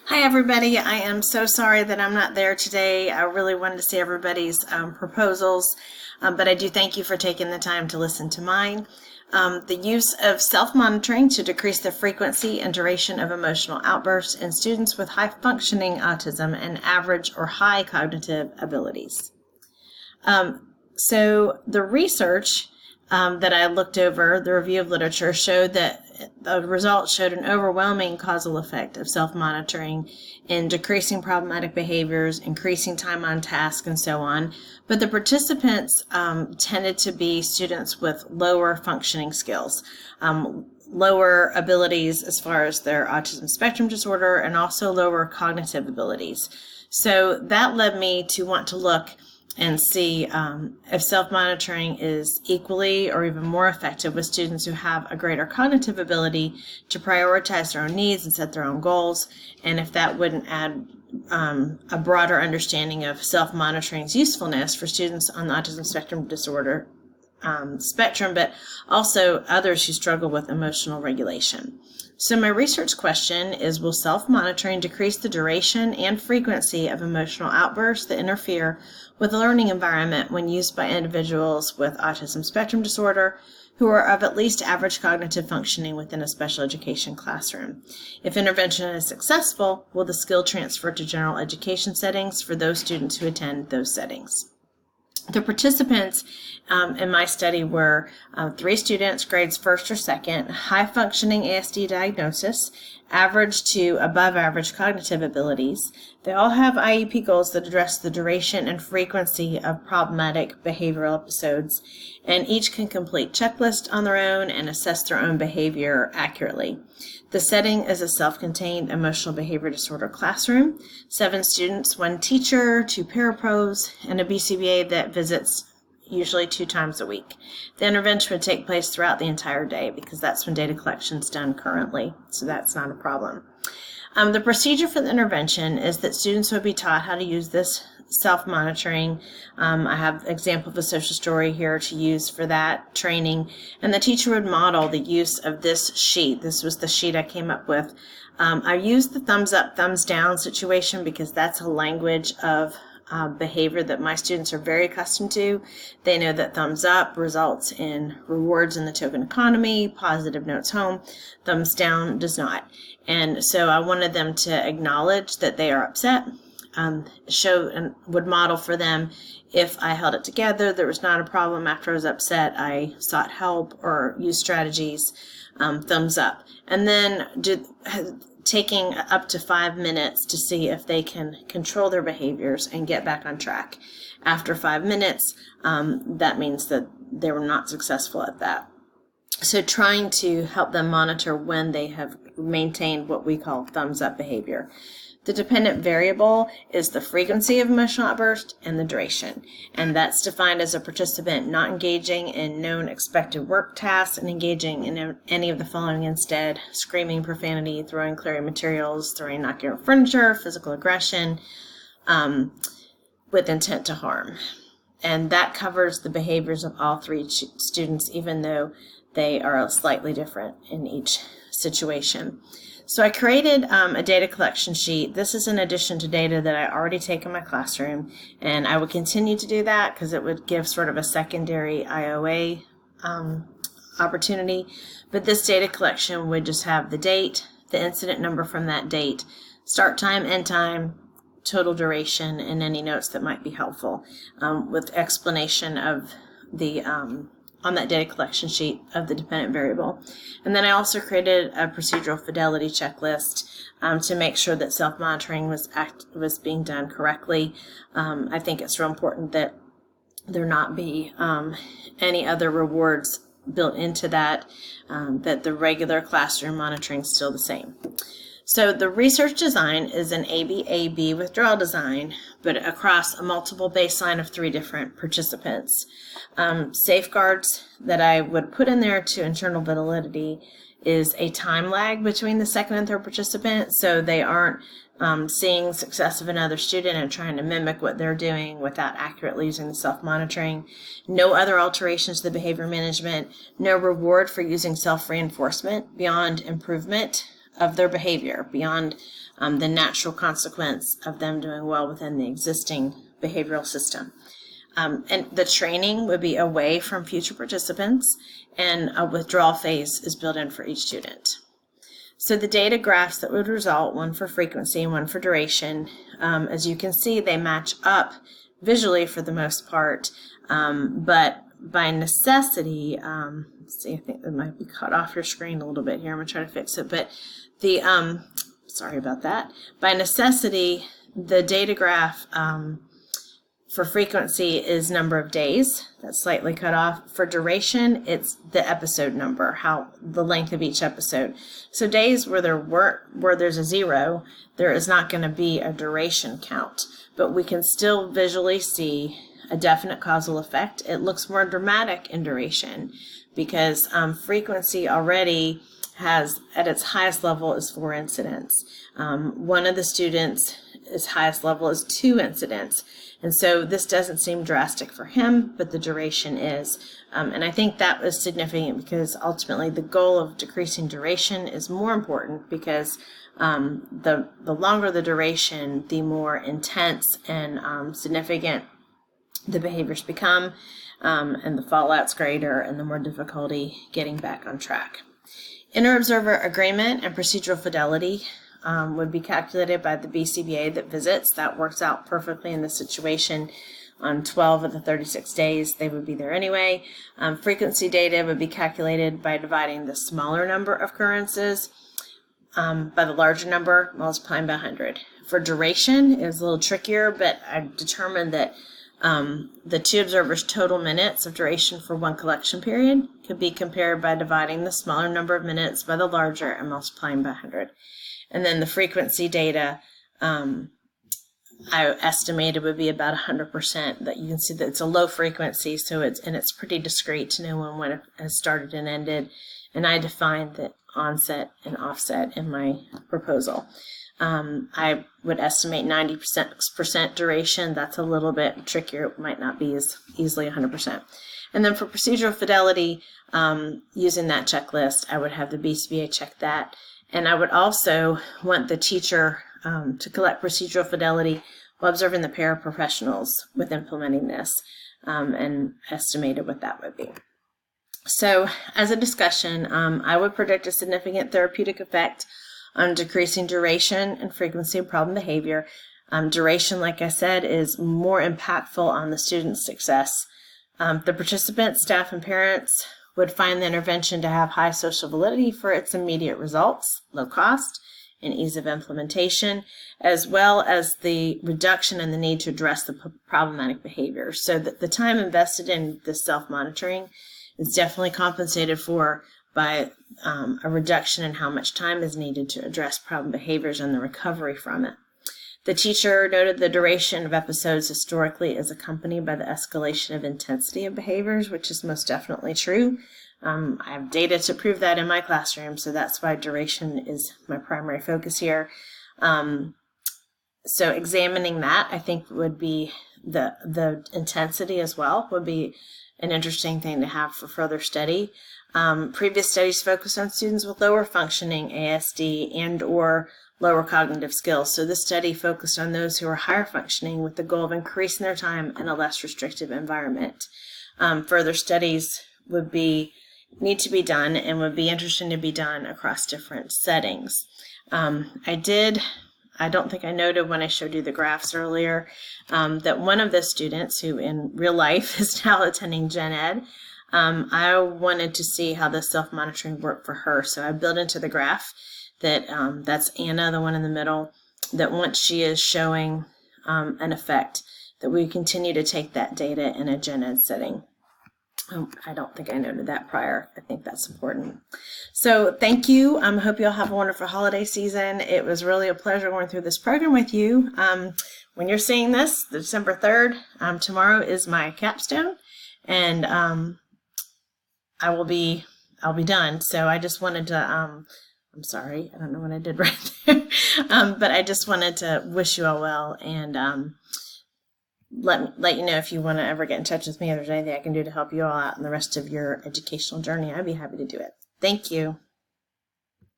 Hi everybody, I am so sorry that I'm not there today. I really wanted to see everybody's proposals, but I do thank you for taking the time to listen to mine. The use of self-monitoring to decrease the frequency and duration of emotional outbursts in students with high-functioning autism and average or high cognitive abilities. So the research that I looked over, the review of literature, showed that the results showed an overwhelming causal effect of self-monitoring in decreasing problematic behaviors, increasing time on task, and so on. But the participants tended to be students with lower functioning skills, lower abilities as far as their autism spectrum disorder, and also lower cognitive abilities. So that led me to want to look and see if self-monitoring is equally or even more effective with students who have a greater cognitive ability to prioritize their own needs and set their own goals, and if that wouldn't add a broader understanding of self-monitoring's usefulness for students on the autism spectrum disorder spectrum, but also others who struggle with emotional regulation. So my research question is, will self-monitoring decrease the duration and frequency of emotional outbursts that interfere with the learning environment when used by individuals with autism spectrum disorder who are of at least average cognitive functioning within a special education classroom? If intervention is successful, will the skill transfer to general education settings for those students who attend those settings? The participants in my study were 3 students, grades 1st or 2nd, high-functioning ASD diagnosis, average to above average cognitive abilities. They all have IEP goals that address the duration and frequency of problematic behavioral episodes, and each can complete checklists on their own and assess their own behavior accurately. The setting is a self-contained emotional behavior disorder classroom, 7 students, 1 teacher, 2 parapros, and a BCBA that visits usually 2 times a week. The intervention would take place throughout the entire day because that's when data collection is done currently, so that's not a problem. The procedure for the intervention is that students would be taught how to use this self-monitoring. I have an example of a social story here to use for that training, and the teacher would model the use of this sheet. This was the sheet I came up with. I used the thumbs up, thumbs down situation because that's a language of behavior that my students are very accustomed to. They know that thumbs up results in rewards in the token economy, positive notes home. Thumbs down does not. And so I wanted them to acknowledge that they are upset, show and would model for them if I held it together, there was not a problem after I was upset, I sought help or used strategies, thumbs up. And then taking up to 5 minutes to see if they can control their behaviors and get back on track. After 5 minutes, that means that they were not successful at that. So trying to help them monitor when they have maintained what we call thumbs up behavior. The dependent variable is the frequency of emotional outburst and the duration, and that's defined as a participant not engaging in known expected work tasks and engaging in any of the following instead: screaming, profanity, throwing, clearing materials, throwing, knocking over furniture, physical aggression, with intent to harm. And that covers the behaviors of all 3 students, even though they are slightly different in each situation. So I created a data collection sheet. This is in addition to data that I already take in my classroom, and I would continue to do that because it would give sort of a secondary IOA opportunity. But this data collection would just have the date, the incident number from that date, start time, end time, total duration, and any notes that might be helpful, with explanation of the on that data collection sheet of the dependent variable. And then I also created a procedural fidelity checklist to make sure that self-monitoring was being done correctly. I think it's real important that there not be any other rewards built into that, that the regular classroom monitoring is still the same. So the research design is an AB-AB withdrawal design, but across a multiple baseline of 3 different participants. Safeguards that I would put in there to internal validity is a time lag between the 2nd and 3rd participant, so they aren't seeing success of another student and trying to mimic what they're doing without accurately using the self-monitoring. No other alterations to the behavior management. No reward for using self-reinforcement beyond improvement of their behavior beyond the natural consequence of them doing well within the existing behavioral system. And the training would be away from future participants, and a withdrawal phase is built in for each student. So the data graphs that would result, one for frequency and one for duration, as you can see, they match up visually for the most part, but by necessity, let's see, I think that might be cut off your screen a little bit here. I'm going to try to fix it, but the, sorry about that. By necessity, the data graph for frequency is number of days. That's slightly cut off. For duration, it's the episode number, the length of each episode. So days where there's a 0, there is not going to be a duration count, but we can still visually see a definite causal effect. It looks more dramatic in duration because frequency already has, at its highest level, is 4 incidents. One of the students' highest level is 2 incidents. And so this doesn't seem drastic for him, but the duration is. And I think that was significant because ultimately the goal of decreasing duration is more important because the longer the duration, the more intense and significant the behaviors become, and the fallout's greater and the more difficulty getting back on track. Inter-observer agreement and procedural fidelity would be calculated by the BCBA that visits. That works out perfectly in this situation. On 12 of the 36 days, they would be there anyway. Frequency data would be calculated by dividing the smaller number of occurrences by the larger number, multiplying by 100. For duration, it was a little trickier, but I determined that the 2 observers' total minutes of duration for one collection period could be compared by dividing the smaller number of minutes by the larger and multiplying by 100. And then the frequency data, I estimated would be about 100%. That you can see that it's a low frequency, so it's pretty discrete to know when it has started and ended. And I defined the onset and offset in my proposal. I would estimate 90% duration. That's a little bit trickier. It might not be as easily 100%. And then for procedural fidelity, using that checklist, I would have the BCBA check that. And I would also want the teacher to collect procedural fidelity while observing the paraprofessionals with implementing this, and estimated what that would be. So as a discussion, I would predict a significant therapeutic effect on decreasing duration and frequency of problem behavior. Duration, like I said, is more impactful on the student's success. The participants, staff, and parents would find the intervention to have high social validity for its immediate results, low cost, and ease of implementation, as well as the reduction in the need to address the problematic behaviors. So that the time invested in the self-monitoring is definitely compensated for by a reduction in how much time is needed to address problem behaviors and the recovery from it. The teacher noted the duration of episodes historically is accompanied by the escalation of intensity of behaviors, which is most definitely true. I have data to prove that in my classroom, so that's why duration is my primary focus here. So examining that, I think, would be the intensity as well, would be an interesting thing to have for further study. Previous studies focused on students with lower functioning ASD and or lower cognitive skills. So this study focused on those who are higher functioning with the goal of increasing their time in a less restrictive environment. Further studies would need to be done and would be interesting to be done across different settings. I don't think I noted when I showed you the graphs earlier that one of the students who in real life is now attending Gen Ed, I wanted to see how the self-monitoring worked for her. So I built into the graph that that's Anna, the one in the middle, that once she is showing an effect, that we continue to take that data in a Gen Ed setting. I don't think I noted that prior. I think that's important. So thank you. I hope you all have a wonderful holiday season. It was really a pleasure going through this program with you. When you're seeing this, December 3rd, tomorrow is my capstone, and I'll be done. So I just wanted to, I'm sorry, I don't know what I did right there, but I just wanted to wish you all well and let you know if you want to ever get in touch with me, if there's anything I can do to help you all out in the rest of your educational journey. I'd be happy to do it. Thank you.